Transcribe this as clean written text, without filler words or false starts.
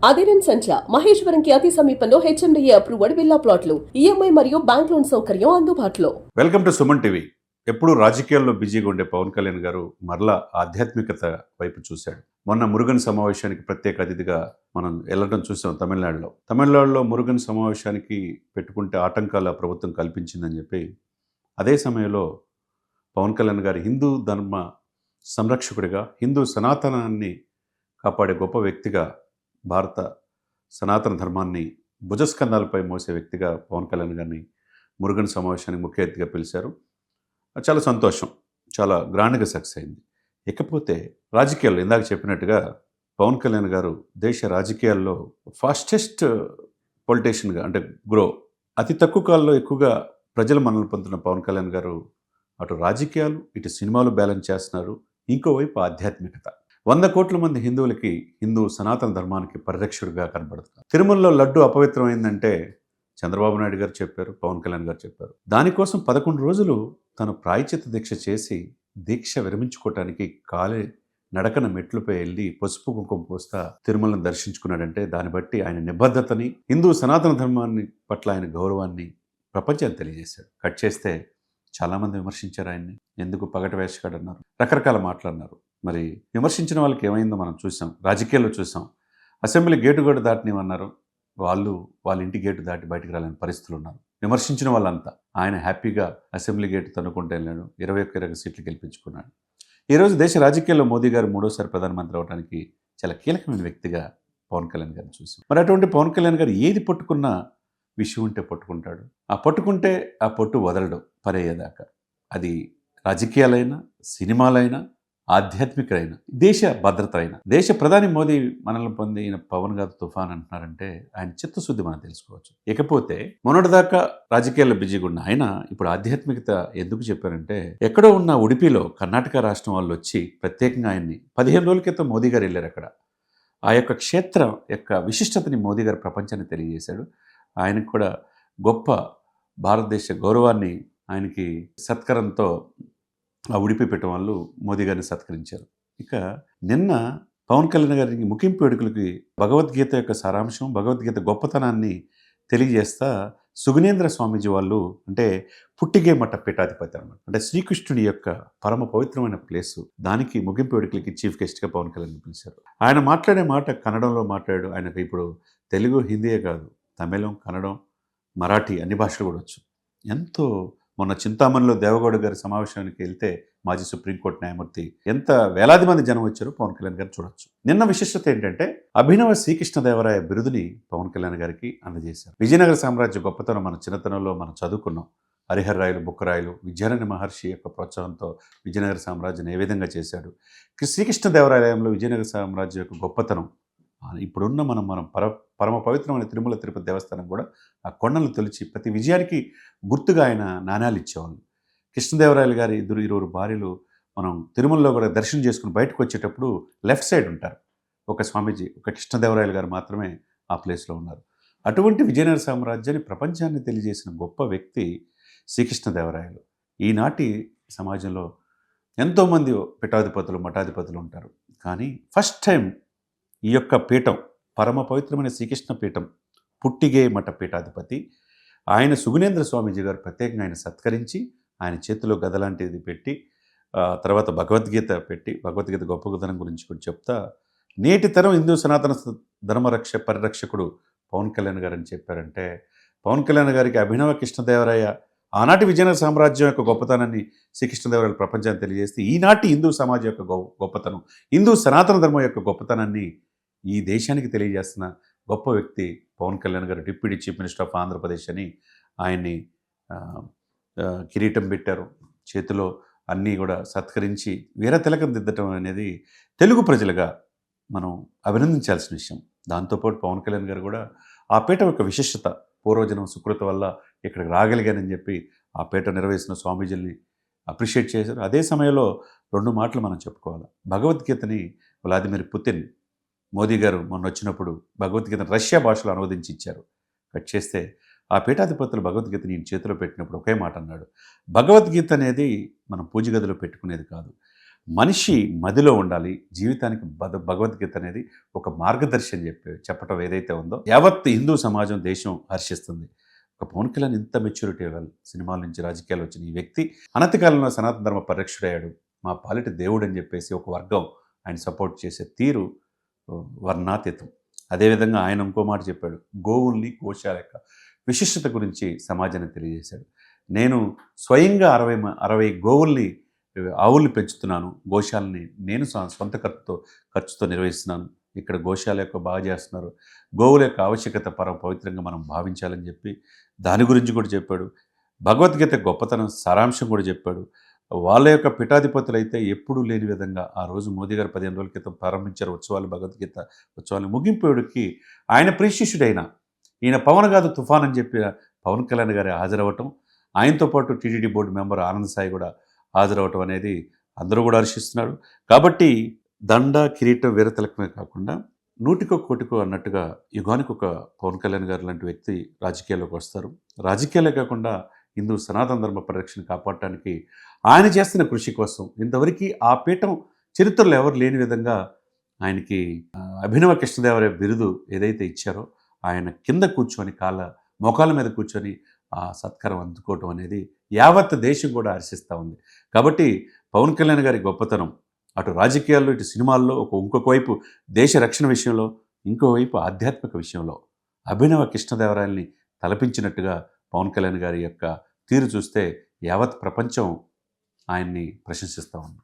అధిరన్ సంచ మహేశ్వరంకి అతి సమీపంలో HMDA approved villa ప్లాట్లు ఈఎంఐ మరియు బ్యాంక్ లోన్ సౌకర్యం అందుబాటులో. Welcome to Suman TV. ఎప్పుడు రాజకీయాల్లో బిజీగా ఉండే పవన్ కళ్యాణ్ గారు మరలా ఆధ్యాత్మికత వైపు చూశాడు. మొన్న మురుగన్ సమావేశానికి ప్రత్యేక అతిథిగా మనం వెళ్ళడం చూసాం తమిళనాడులో మురుగన్ సమావేశానికి పెట్టుకుంటే ఆటంకాల ప్రభుత్వం కల్పించిందని చెప్పి అదే సమయంలో పవన్ కళ్యాణ్ గారు హిందూ ధర్మ సంరక్షకుడిగా హిందూ సనాతనాన్ని కాపాడే గొప్ప వ్యక్తిగా భారత సనాతన ధర్మాన్ని భుజస్కంధాలపై మోసే వ్యక్తిగా పవన్ కళ్యాణ్ గారిని మురుగన్ సమావేశానికి ముఖ్య అతిథిగా పిలిచారు. చాలా సంతోషం, చాలా గ్రాండ్గా సక్సెస్ అయింది. ఇకపోతే రాజకీయాల్లో ఇందాక చెప్పినట్టుగా పవన్ కళ్యాణ్ గారు దేశ రాజకీయాల్లో ఫాస్టెస్ట్ పొలిటీషియన్గా అంటే అతి తక్కువ కాలంలో ఎక్కువగా ప్రజల మన్ననలు పొందుతున్న పవన్ కళ్యాణ్ గారు అటు రాజకీయాలు ఇటు సినిమాలు బ్యాలెన్స్ చేస్తున్నారు. ఇంకోవైపు ఆధ్యాత్మికత. 100 కోట్ల మంది హిందువులకి హిందూ సనాతన ధర్మానికి పరిరక్షకుడిగా కనబడుతున్నారు. తిరుమలలో లడ్డు అపవిత్రమైందంటే చంద్రబాబు నాయుడు గారు చెప్పారు, పవన్ కళ్యాణ్ గారు చెప్పారు. దానికోసం 11 రోజులు తను ప్రాయశ్చిత్త దీక్ష చేసి దీక్ష విరమించుకోవటానికి నడకన మెట్లపై వెళ్ళి పసుపు కుంకుమ పోస్తా తిరుమలను దర్శించుకున్నాడంటే దాన్ని బట్టి ఆయన నిబద్ధతని హిందూ సనాతన ధర్మాన్ని పట్ల ఆయన గౌరవాన్ని ప్రపంచానికి తెలియజేశాడు. కట్ చేస్తే చాలామంది విమర్శించారు ఆయన్ని. ఎందుకు పగటి వేషగాడు అన్నారు, రకరకాల మాట్లాడినారు. మరి విమర్శించిన వాళ్ళకి ఏమైందో మనం చూసాం, రాజకీయాల్లో చూసాం. అసెంబ్లీ గేటు కూడా దాటినివన్నారు, వాళ్ళ ఇంటి గేటు దాటి బయటకు రాలేని పరిస్థితులు ఉన్నారు. విమర్శించిన వాళ్ళంతా ఆయన హ్యాపీగా అసెంబ్లీ గేటు తన్నుకుంటూ వెళ్ళాడు, 21 సీట్లు గెలిపించుకున్నాడు. ఈరోజు దేశ రాజకీయాల్లో మోదీ గారు 3వ ప్రధానమంత్రి అవడానికి చాలా కీలకమైన వ్యక్తిగా పవన్ కళ్యాణ్ గారిని చూసాం. మరి అటువంటి పవన్ కళ్యాణ్ గారు ఏది పట్టుకున్నా విషయం ఉంటే పట్టుకుంటాడు. ఆ పట్టుకుంటే ఆ పట్టు వదలడు పరయ్యేదాకా. అది రాజకీయాలైనా, సినిమాలైనా, ఆధ్యాత్మికైనా, దేశ భద్రత అయినా. దేశ ప్రధాని మోదీ మనల్ని పొందిన పవన్ గారు తుఫాన్ అంటున్నారంటే ఆయన చిత్తశుద్ధి మనం తెలుసుకోవచ్చు. ఇకపోతే మొన్నటిదాకా రాజకీయాల్లో బిజీగా ఉన్న ఆయన ఇప్పుడు ఆధ్యాత్మికత ఎందుకు చెప్పారంటే, ఎక్కడో ఉన్న ఉడిపిలో కర్ణాటక రాష్ట్రం వాళ్ళు వచ్చి ప్రత్యేకంగా ఆయన్ని 15 రోజుల క్రితం మోదీ గారు వెళ్ళారు. అక్కడ ఆ యొక్క క్షేత్రం యొక్క విశిష్టతని మోదీ గారు ప్రపంచాన్ని తెలియజేశాడు. ఆయనకు కూడా గొప్ప భారతదేశ గౌరవాన్ని ఆయనకి సత్కరంతో ఆ ఉడిపి పెట్టడం వాళ్ళు మోదీ గారిని సత్కరించారు. ఇక నిన్న పవన్ కళ్యాణ్ గారికి ముగింపు వేడుకలకి భగవద్గీత యొక్క సారాంశం, భగవద్గీత గొప్పతనాన్ని తెలియజేస్తా సుగుణేంద్ర స్వామీజీ వాళ్ళు, అంటే పుట్టిగే మఠ పీఠాధిపతి అనమాట, అంటే శ్రీకృష్ణుడి యొక్క పరమ పవిత్రమైన ప్లేసు, దానికి ముగింపు వేడుకలకి చీఫ్ గెస్ట్గా పవన్ కళ్యాణ్ పిలిచారు. ఆయన మాట్లాడే మాట కన్నడంలో మాట్లాడు. ఆయనకు ఇప్పుడు తెలుగు, హిందీయే కాదు, తమిళం, కన్నడం, మరాఠీ అన్ని భాషలు కూడా వచ్చు. ఎంతో మొన్న చింతామణిలో దేవగౌడ గారి సమావేశానికి వెళ్తే మాజీ సుప్రీంకోర్టు న్యాయమూర్తి ఎంత వేలాది మంది జనం వచ్చారో పవన్ కళ్యాణ్ గారు చూడొచ్చు. నిన్న విశిష్టత ఏంటంటే అభినవ శ్రీకృష్ణదేవరాయ బిరుదుని పవన్ కళ్యాణ్ గారికి అందజేశారు. విజయనగర సామ్రాజ్య గొప్పతనం మన చిన్నతనంలో మనం చదువుకున్నాం. హరిహర రాయలు, బుక్కరాయలు, విద్యారణ్య మహర్షి యొక్క ప్రోత్సాహంతో విజయనగర సామ్రాజ్యాన్ని ఏ విధంగా చేశాడు. శ్రీకృష్ణదేవరాయలంలో విజయనగర సామ్రాజ్యం యొక్క గొప్పతనం ఇప్పుడున్న మనం పరమ పవిత్రమైన తిరుమల తిరుపతి దేవస్థానం కూడా ఆ కొండలు తొలిచి ప్రతి విజయానికి గుర్తుగా ఆయన నాణ్యాలు ఇచ్చేవాళ్ళు. కృష్ణదేవరాయలు గారి ఇరువురు భార్యలు మనం తిరుమలలో కూడా దర్శనం చేసుకుని బయటకు వచ్చేటప్పుడు లెఫ్ట్ సైడ్ ఉంటారు. ఒక స్వామీజీ, ఒక కృష్ణదేవరాయలు గారు మాత్రమే ఆ ప్లేస్లో ఉన్నారు. అటువంటి విజయనగర సామ్రాజ్యాన్ని ప్రపంచాన్ని తెలియజేసిన గొప్ప వ్యక్తి శ్రీకృష్ణదేవరాయలు. ఈనాటి సమాజంలో ఎంతోమంది పీఠాధిపతులు, మఠాధిపతులు ఉంటారు. కానీ ఫస్ట్ టైం ఈ యొక్క పీఠం, పరమ పవిత్రమైన శ్రీకృష్ణ పీఠం, పుట్టిగే మఠ పీఠాధిపతి ఆయన సుగుణేంద్ర స్వామీజీ గారు ప్రత్యేకంగా ఆయన సత్కరించి ఆయన చేతిలో గద లాంటిది పెట్టి తర్వాత భగవద్గీత పెట్టి భగవద్గీత గొప్పతనం గురించి కూడా చెప్తా నేటి తరం హిందూ సనాతన పరిరక్షకుడు పవన్ కళ్యాణ్ గారు అని చెప్పారంటే, పవన్ కళ్యాణ్ గారికి అభినవ కృష్ణదేవరాయ ఆనాటి విజయనగర సామ్రాజ్యం యొక్క గొప్పతనాన్ని శ్రీకృష్ణదేవరాయలు ప్రపంచాన్ని తెలియజేస్తే ఈనాటి హిందూ సమాజం యొక్క గొప్పతనం, హిందూ సనాతన ధర్మం యొక్క గొప్పతనాన్ని ఈ దేశానికి తెలియజేస్తున్న గొప్ప వ్యక్తి పవన్ కళ్యాణ్ గారు. Deputy chief minister of Andhra Pradesh అని ఆయన్ని కిరీటం పెట్టారు, చేతిలో అన్నీ కూడా సత్కరించి వీర తిలకం దిద్దటం అనేది తెలుగు ప్రజలుగా మనం అభినందించాల్సిన విషయం. దాంతోపాటు పవన్ కళ్యాణ్ గారు కూడా ఆ పీఠ యొక్క విశిష్టత, పూర్వజనం సుకృత వల్ల ఇక్కడికి రాగలిగానని చెప్పి ఆ పీఠ నిర్వహిస్తున్న స్వామీజీని అప్రిషియేట్ చేశారు. అదే సమయంలో 2 మాటలు మనం చెప్పుకోవాలి. భగవద్గీతని వ్లాదిమిర్ పుతిన్ మోదీ గారు మొన్న వచ్చినప్పుడు భగవద్గీతను రష్యా భాషలో అనువదించి ఇచ్చారు. కట్ చేస్తే ఆ పీఠాధిపతులు భగవద్గీత నేను చేతిలో పెట్టినప్పుడు ఒకే మాట అన్నాడు, భగవద్గీత అనేది మనం పూజ గదిలో పెట్టుకునేది కాదు, మనిషి మదిలో ఉండాలి, జీవితానికి భగవద్గీత అనేది ఒక మార్గదర్శి అని చెప్పటం ఏదైతే ఉందో యావత్ హిందూ సమాజం దేశం హర్షిస్తుంది. ఒక పవన్ కళ్యాణ్ ఇంత మెచ్యూరిటీ సినిమాల నుంచి రాజకీయాలు వచ్చిన ఈ వ్యక్తి అనతి కాలంలో సనాతన ధర్మ పరిరక్షుడయ్యాడు, మా పాలిట దేవుడు అని చెప్పేసి ఒక వర్గం ఆయన సపోర్ట్ చేసే తీరు వర్ణాతీతం. అదేవిధంగా ఆయన ఇంకో మాట చెప్పాడు, గోవుల్ని గోశాల యొక్క విశిష్టత గురించి సమాజానికి తెలియజేశాడు. నేను స్వయంగా 60 గోవుల్ని ఆవుల్ని పెంచుతున్నాను, గోశాలని నేను సొంత ఖర్చుతో నిర్వహిస్తున్నాను, ఇక్కడ గోశాల యొక్క బాగా చేస్తున్నారు, గోవుల యొక్క ఆవశ్యకత పవిత్రంగా మనం భావించాలని చెప్పి దాని గురించి కూడా చెప్పాడు. భగవద్గీత గొప్పతనం సారాంశం కూడా చెప్పాడు. వాళ్ళ యొక్క పీఠాధిపతులు అయితే ఎప్పుడూ లేని విధంగా ఆ రోజు మోదీ గారు 15 రోజుల క్రితం ప్రారంభించారు ఉత్సవాలు, భగవద్గీత ఉత్సవాలు ముగింపుడికి ఆయన ప్రియశిష్యుడైన ఈయన పవన్ కాదు తుఫాన్ అని చెప్పి పవన్ కళ్యాణ్ గారి హాజరవ్వటం, ఆయనతో పాటు TTD board member Anand Sai కూడా హాజరవటం అనేది అందరూ కూడా హర్షిస్తున్నాడు. కాబట్టి దండ కిరీటం వీరతిలకమే కాకుండా నూటికో కోటికో అన్నట్టుగా యుగానికి ఒక పవన్ కళ్యాణ్ గారు లాంటి వ్యక్తి రాజకీయాల్లోకి వస్తారు. రాజకీయాలే కాకుండా హిందూ సనాతన ధర్మ పరిరక్షణ కాపాడటానికి ఆయన చేస్తున్న కృషి కోసం ఇంతవరకు ఆ పీఠం చరిత్రలో ఎవరు లేని విధంగా ఆయనకి అభినవ కృష్ణదేవరాయ బిరుదు ఏదైతే ఇచ్చారో ఆయన కింద కూర్చొని మోకాళ్ళ మీద కూర్చొని ఆ సత్కారం అందుకోవటం అనేది యావత్ దేశం కూడా హర్షిస్తూ ఉంది. కాబట్టి పవన్ కళ్యాణ్ గారి గొప్పతనం అటు రాజకీయాల్లో ఇటు సినిమాల్లో ఇంకొక వైపు దేశ రక్షణ విషయంలో, ఇంకోవైపు ఆధ్యాత్మిక విషయంలో అభినవ కృష్ణదేవరాయల్ని తలపించినట్టుగా పవన్ కళ్యాణ్ గారి యొక్క తీరు చూస్తే యావత్ ప్రపంచం ఆయన్ని ప్రశంసిస్తూ ఉంది.